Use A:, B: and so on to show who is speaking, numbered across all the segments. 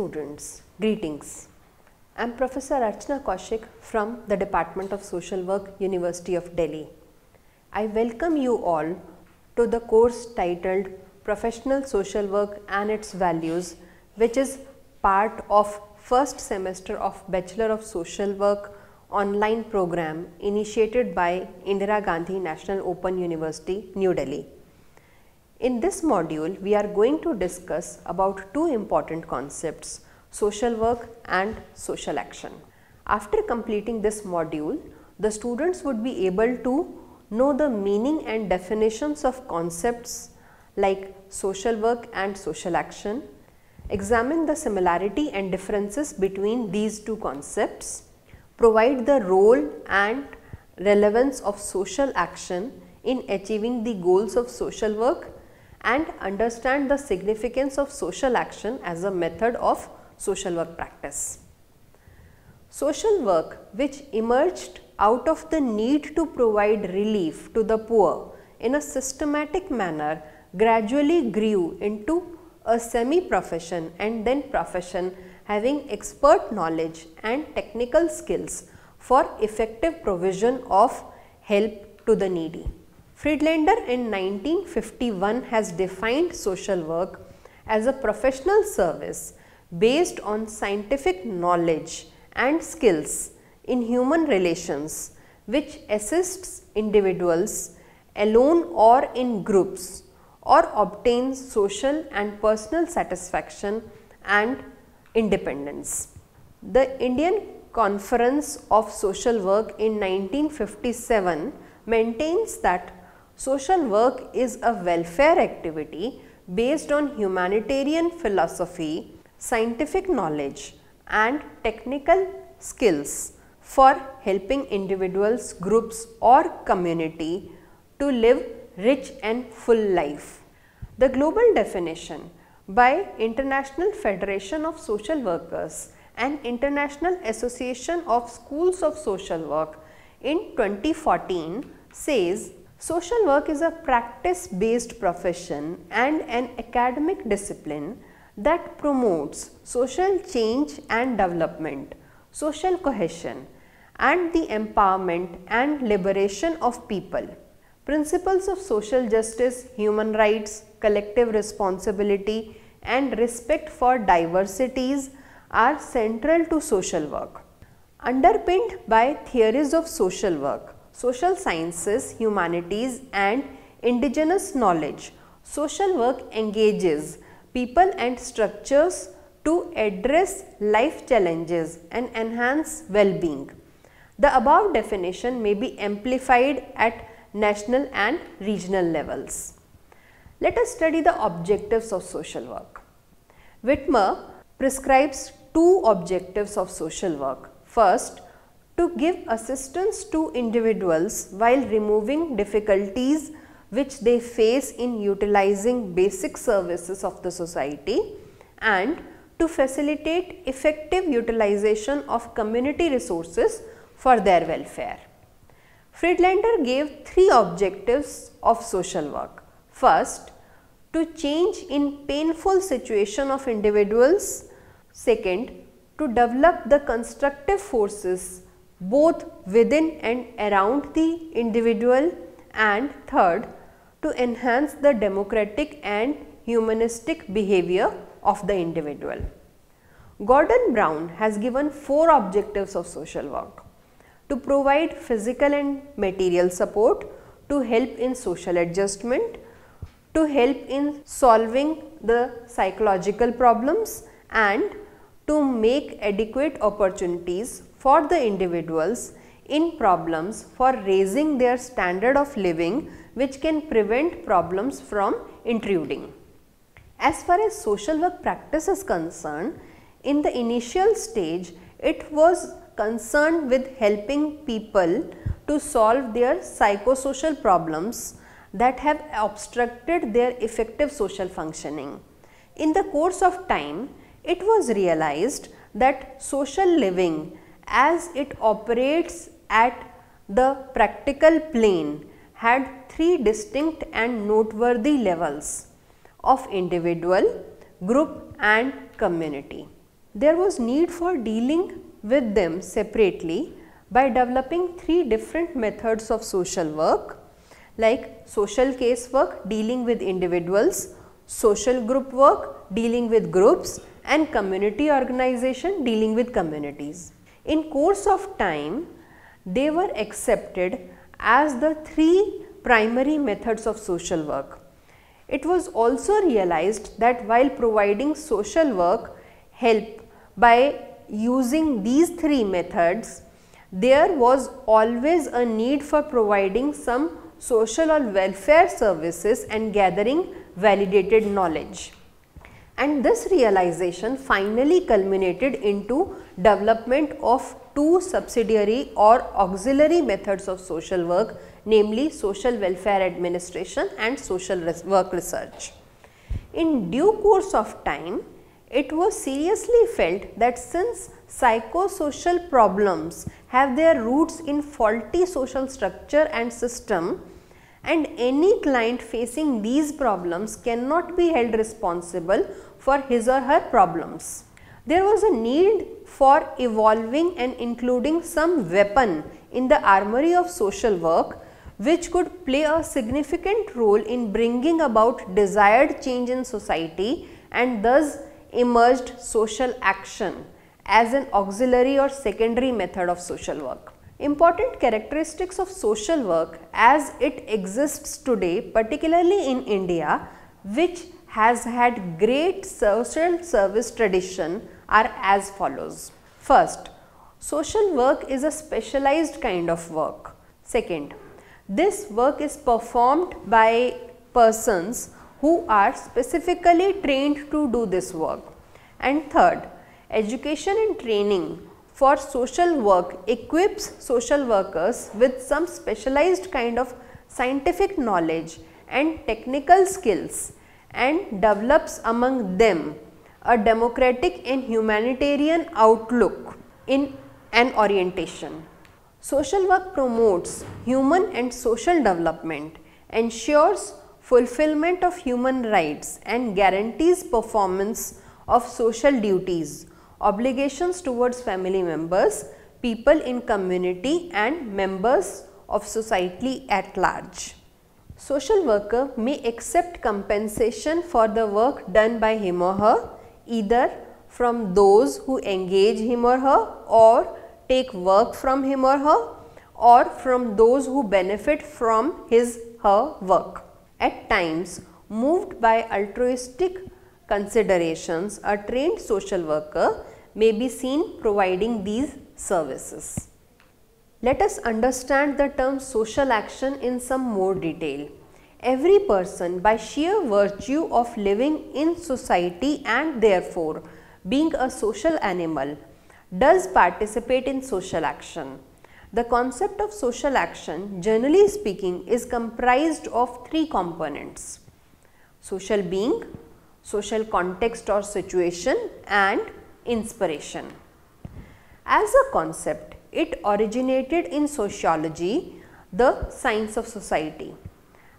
A: students, greetings. I am Professor Archana Kaushik from the Department of Social Work, University of Delhi. I welcome you all to the course titled Professional Social Work and its Values, which is part of first semester of Bachelor of Social Work online program initiated by Indira Gandhi National Open University, New Delhi. In this module, we are going to discuss about two important concepts, social work and social action. After completing this module, the students would be able to know the meaning and definitions of concepts like social work and social action, examine the similarity and differences between these two concepts, provide the role and relevance of social action in achieving the goals of social work, and understand the significance of social action as a method of social work practice. Social work, which emerged out of the need to provide relief to the poor in a systematic manner, gradually grew into a semi-profession and then profession having expert knowledge and technical skills for effective provision of help to the needy. Friedlander in 1951 has defined social work as a professional service based on scientific knowledge and skills in human relations which assists individuals alone or in groups or obtains social and personal satisfaction and independence. The Indian Conference of Social Work in 1957 maintains that social work is a welfare activity based on humanitarian philosophy, scientific knowledge and technical skills for helping individuals, groups or community to live rich and full life. The global definition by International Federation of Social Workers and International Association of Schools of Social Work in 2014 says, social work is a practice-based profession and an academic discipline that promotes social change and development, social cohesion, and the empowerment and liberation of people. Principles of social justice, human rights, collective responsibility, and respect for diversities are central to social work. Underpinned by theories of social work, social sciences, humanities and indigenous knowledge, social work engages people and structures to address life challenges and enhance well-being. The above definition may be amplified at national and regional levels. Let us study the objectives of social work. Whitmer prescribes two objectives of social work. First, to give assistance to individuals while removing difficulties which they face in utilizing basic services of the society, and to facilitate effective utilization of community resources for their welfare. Friedlander gave three objectives of social work. First, to change in painful situation of individuals. Second, to develop the constructive forces both within and around the individual, and third, to enhance the democratic and humanistic behavior of the individual. Gordon Brown has given four objectives of social work: to provide physical and material support, to help in social adjustment, to help in solving the psychological problems, and to make adequate opportunities for the individuals in problems for raising their standard of living, which can prevent problems from intruding. As far as social work practice is concerned, in the initial stage, it was concerned with helping people to solve their psychosocial problems that have obstructed their effective social functioning. In the course of time, it was realized that social living, as it operates at the practical plane, had three distinct and noteworthy levels of individual, group and community. there was need for dealing with them separately by developing 3 different methods of social work, like social case work dealing with individuals, social group work dealing with groups, and community organization dealing with communities. In course of time, they were accepted as the 3 primary methods of social work. It was also realized that while providing social work help by using these 3 methods, there was always a need for providing some social or welfare services and gathering validated knowledge. And this realization finally culminated into development of 2 subsidiary or auxiliary methods of social work, namely social welfare administration and social work research. In due course of time, it was seriously felt that since psychosocial problems have their roots in faulty social structure and system, and any client facing these problems cannot be held responsible for his or her problems, there was a need for evolving and including some weapon in the armory of social work which could play a significant role in bringing about desired change in society, and thus emerged social action as an auxiliary or secondary method of social work. Important characteristics of social work as it exists today, particularly in India, which has had great social service tradition, are as follows. First, social work is a specialized kind of work. Second, this work is performed by persons who are specifically trained to do this work. And third, education and training for social work equips social workers with some specialized kind of scientific knowledge and technical skills and develops among them a democratic and humanitarian outlook in an orientation. Social work promotes human and social development, ensures fulfillment of human rights and guarantees performance of social duties, obligations towards family members, people in community and members of society at large. Social worker may accept compensation for the work done by him or her, either from those who engage him or her or take work from him or her, or from those who benefit from his her work. At times, moved by altruistic considerations, a trained social worker may be seen providing these services. Let us understand the term social action in some more detail. Every person, by sheer virtue of living in society and therefore being a social animal, does participate in social action. The concept of social action, generally speaking, is comprised of 3 components: social being, social context or situation, and inspiration. As a concept, it originated in sociology, the science of society.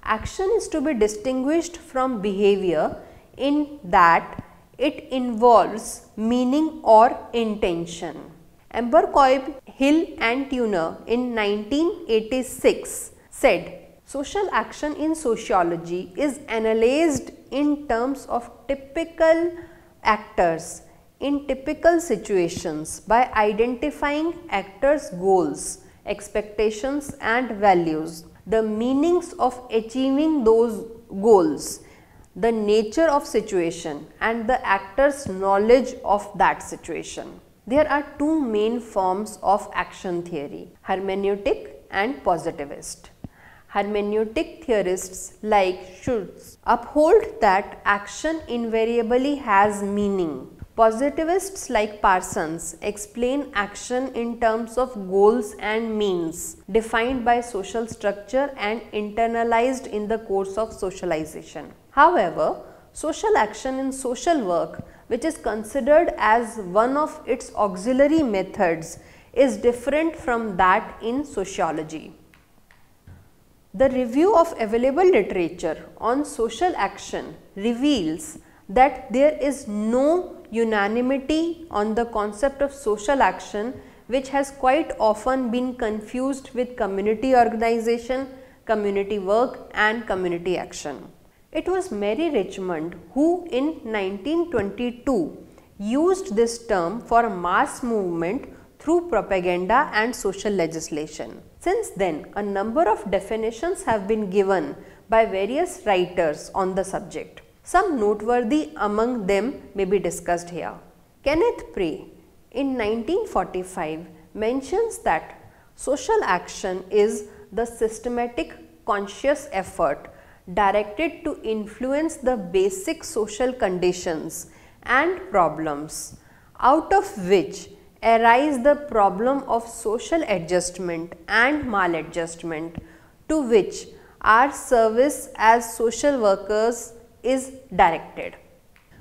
A: Action is to be distinguished from behavior in that it involves meaning or intention. Abercrombie, Hill and Turner in 1986 said, social action in sociology is analyzed in terms of typical actors in typical situations by identifying actors' goals, expectations and values, the meanings of achieving those goals, the nature of situation and the actor's knowledge of that situation. There are 2 main forms of action theory: hermeneutic and positivist. Hermeneutic theorists like Schultz uphold that action invariably has meaning. Positivists like Parsons explain action in terms of goals and means defined by social structure and internalized in the course of socialization. However, social action in social work, which is considered as one of its auxiliary methods, is different from that in sociology. The review of available literature on social action reveals that there is no unanimity on the concept of social action, which has quite often been confused with community organization, community work and community action. It was Mary Richmond who in 1922 used this term for a mass movement through propaganda and social legislation. Since then, a number of definitions have been given by various writers on the subject. Some noteworthy among them may be discussed here. Kenneth Pray in 1945 mentions that social action is the systematic conscious effort directed to influence the basic social conditions and problems out of which arise the problem of social adjustment and maladjustment, to which our service as social workers is directed.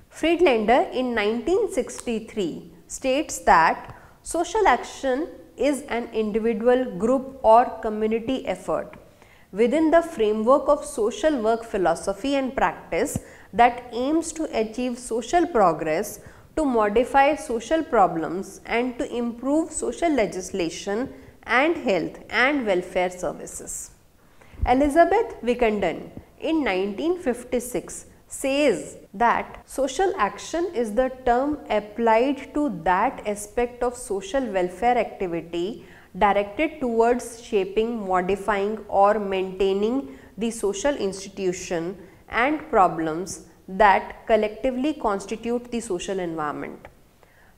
A: Friedlander in 1963 states that social action is an individual, group or community effort within the framework of social work philosophy and practice that aims to achieve social progress, to modify social problems and to improve social legislation and health and welfare services. Elizabeth Wickenden in 1956 says that social action is the term applied to that aspect of social welfare activity directed towards shaping, modifying or maintaining the social institution and problems that collectively constitute the social environment.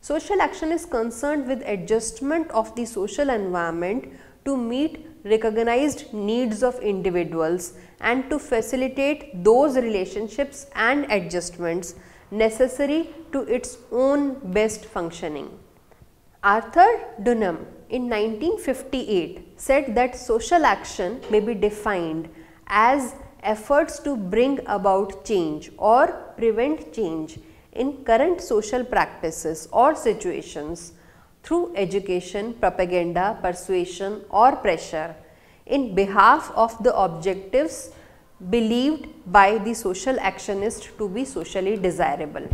A: Social action is concerned with adjustment of the social environment to meet recognized needs of individuals and to facilitate those relationships and adjustments necessary to its own best functioning. Arthur Dunham in 1958 said that social action may be defined as efforts to bring about change or prevent change in current social practices or situations through education, propaganda, persuasion or pressure in behalf of the objectives believed by the social actionist to be socially desirable.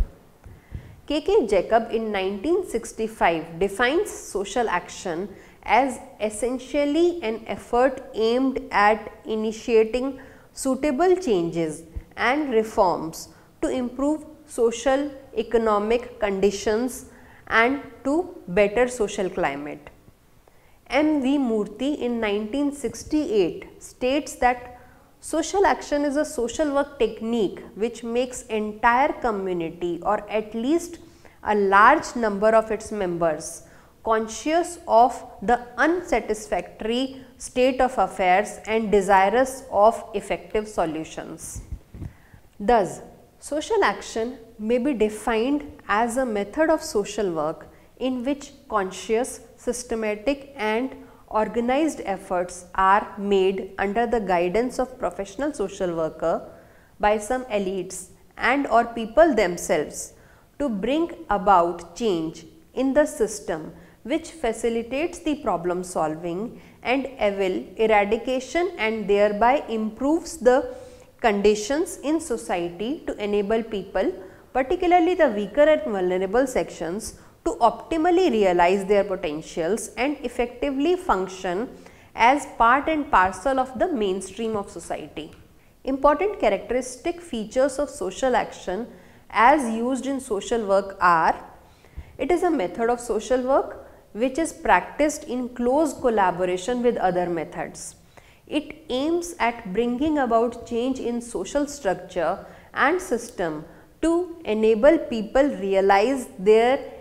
A: K.K. Jacob in 1965 defines social action as essentially an effort aimed at initiating suitable changes and reforms to improve social economic conditions and to better social climate. M. V. Murthy in 1968 states that social action is a social work technique which makes entire community or at least a large number of its members conscious of the unsatisfactory state of affairs and desirous of effective solutions. Thus, social action may be defined as a method of social work in which conscious, systematic and organized efforts are made under the guidance of professional social worker by some elites and or people themselves to bring about change in the system which facilitates the problem solving and evil eradication and thereby improves the conditions in society to enable people, particularly the weaker and vulnerable sections, to optimally realize their potentials and effectively function as part and parcel of the mainstream of society. Important characteristic features of social action as used in social work are: it is a method of social work which is practiced in close collaboration with other methods. It aims at bringing about change in social structure and system to enable people realize their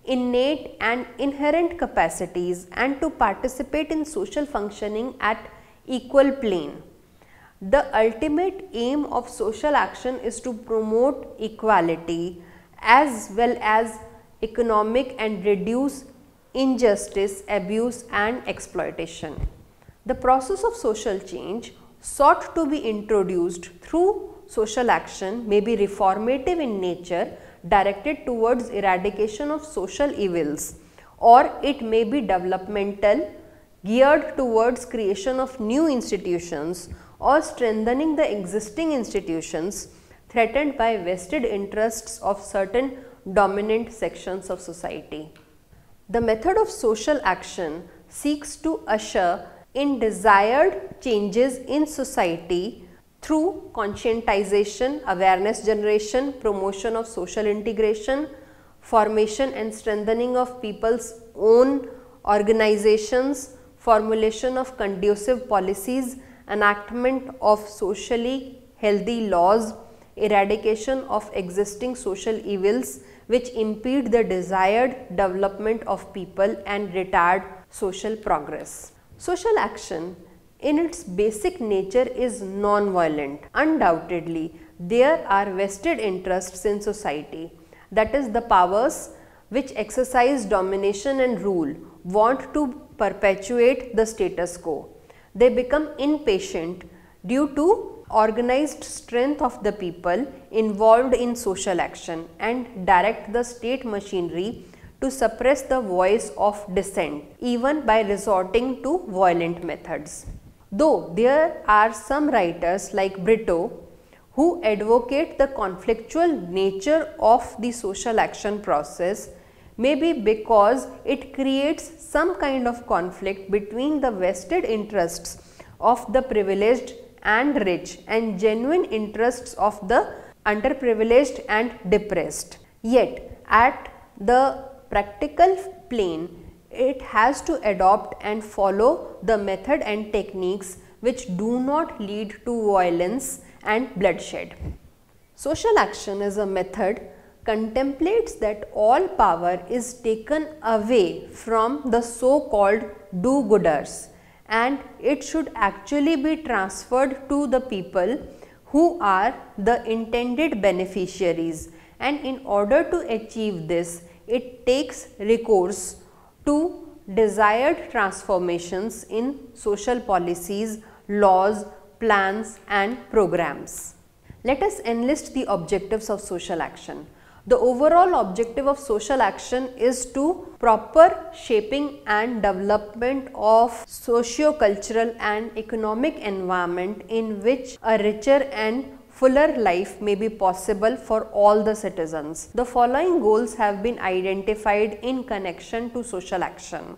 A: innate and inherent capacities and to participate in social functioning at equal plane. The ultimate aim of social action is to promote equality as well as economic and reduce injustice, abuse and exploitation. The process of social change sought to be introduced through social action may be reformative in nature, directed towards eradication of social evils, or it may be developmental, geared towards creation of new institutions or strengthening the existing institutions threatened by vested interests of certain dominant sections of society. The method of social action seeks to usher in desired changes in society through conscientization, awareness generation, promotion of social integration, formation and strengthening of people's own organizations, formulation of conducive policies, enactment of socially healthy laws, eradication of existing social evils which impede the desired development of people and retard social progress. Social action in its basic nature is non-violent. Undoubtedly, there are vested interests in society, that is, the powers which exercise domination and rule want to perpetuate the status quo. They become impatient due to organized strength of the people involved in social action and direct the state machinery to suppress the voice of dissent, even by resorting to violent methods. Though there are some writers like Brito who advocate the conflictual nature of the social action process, maybe because it creates some kind of conflict between the vested interests of the privileged and rich and genuine interests of the underprivileged and depressed. Yet, at the practical plane, it has to adopt and follow the method and techniques which do not lead to violence and bloodshed. Social action as a method contemplates that all power is taken away from the so-called do-gooders, and it should actually be transferred to the people who are the intended beneficiaries, and in order to achieve this, it takes recourse to desired transformations in social policies, laws, plans and programs. Let us enlist the objectives of social action. The overall objective of social action is to proper shaping and development of socio-cultural and economic environment in which a richer and fuller life may be possible for all the citizens. The following goals have been identified in connection to social action: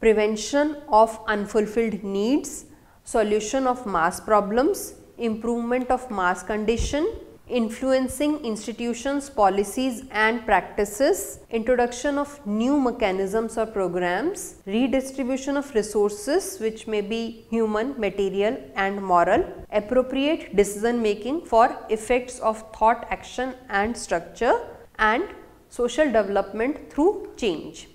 A: prevention of unfulfilled needs, solution of mass problems, improvement of mass condition, influencing institutions, policies and practices, introduction of new mechanisms or programs, redistribution of resources which may be human, material and moral, appropriate decision making for effects of thought, action and structure, and social development through change.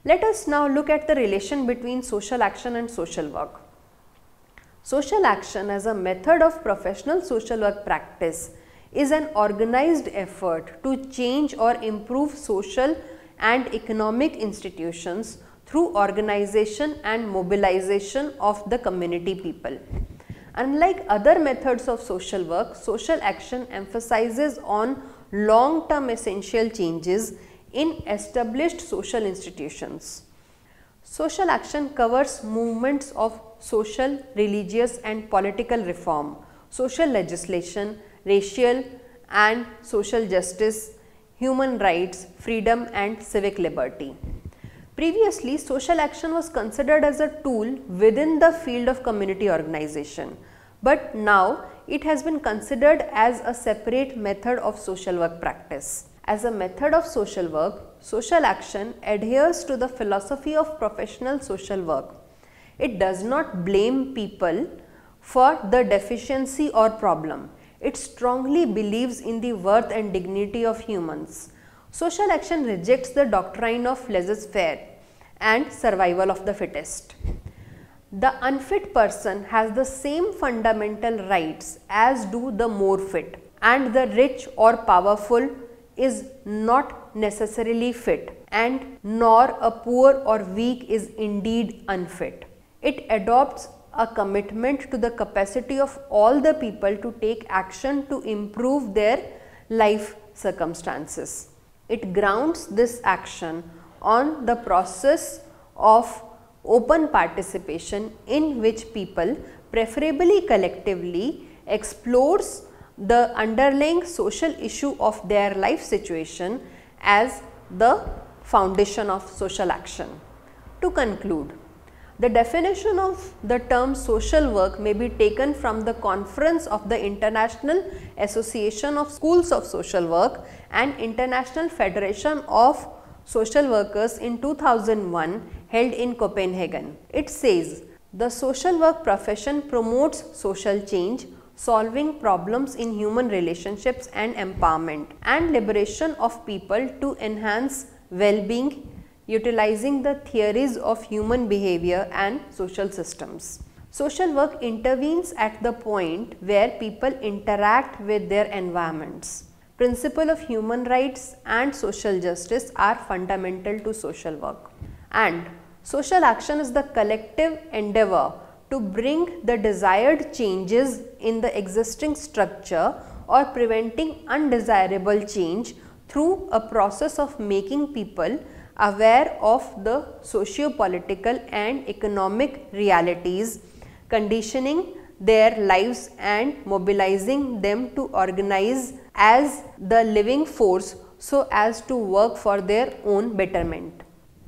A: Let us now look at the relation between social action and social work. Social action as a method of professional social work practice is an organized effort to change or improve social and economic institutions through organization and mobilization of the community people. Unlike other methods of social work, social action emphasizes on long-term essential changes in established social institutions. Social action covers movements of social, religious and political reform, social legislation, racial and social justice, human rights, freedom and civic liberty. Previously, social action was considered as a tool within the field of community organization, but now it has been considered as a separate method of social work practice. As a method of social work, social action adheres to the philosophy of professional social work. It does not blame people for the deficiency or problem. It strongly believes in the worth and dignity of humans. Social action rejects the doctrine of laissez-faire and survival of the fittest. The unfit person has the same fundamental rights as do the more fit, and the rich or powerful is not necessarily fit, and nor a poor or weak is indeed unfit. It adopts a commitment to the capacity of all the people to take action to improve their life circumstances. It grounds this action on the process of open participation in which people, preferably collectively, explores the underlying social issue of their life situation as the foundation of social action. To conclude, the definition of the term social work may be taken from the conference of the International Association of Schools of Social Work and International Federation of Social Workers in 2001 held in Copenhagen. It says, the social work profession promotes social change, solving problems in human relationships and empowerment and liberation of people to enhance well-being, utilizing the theories of human behavior and social systems. Social work intervenes at the point where people interact with their environments. Principle of human rights and social justice are fundamental to social work. And social action is the collective endeavor to bring the desired changes in the existing structure or preventing undesirable change through a process of making people aware of the socio-political and economic realities conditioning their lives and mobilizing them to organize as the living force so as to work for their own betterment.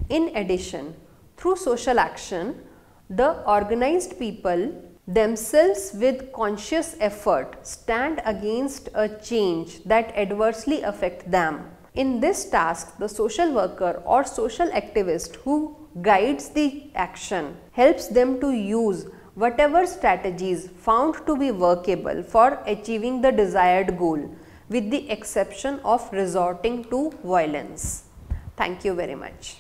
A: In addition, through social action, the organized people themselves with conscious effort stand against a change that adversely affects them. In this task, the social worker or social activist who guides the action helps them to use whatever strategies found to be workable for achieving the desired goal, with the exception of resorting to violence. Thank you very much.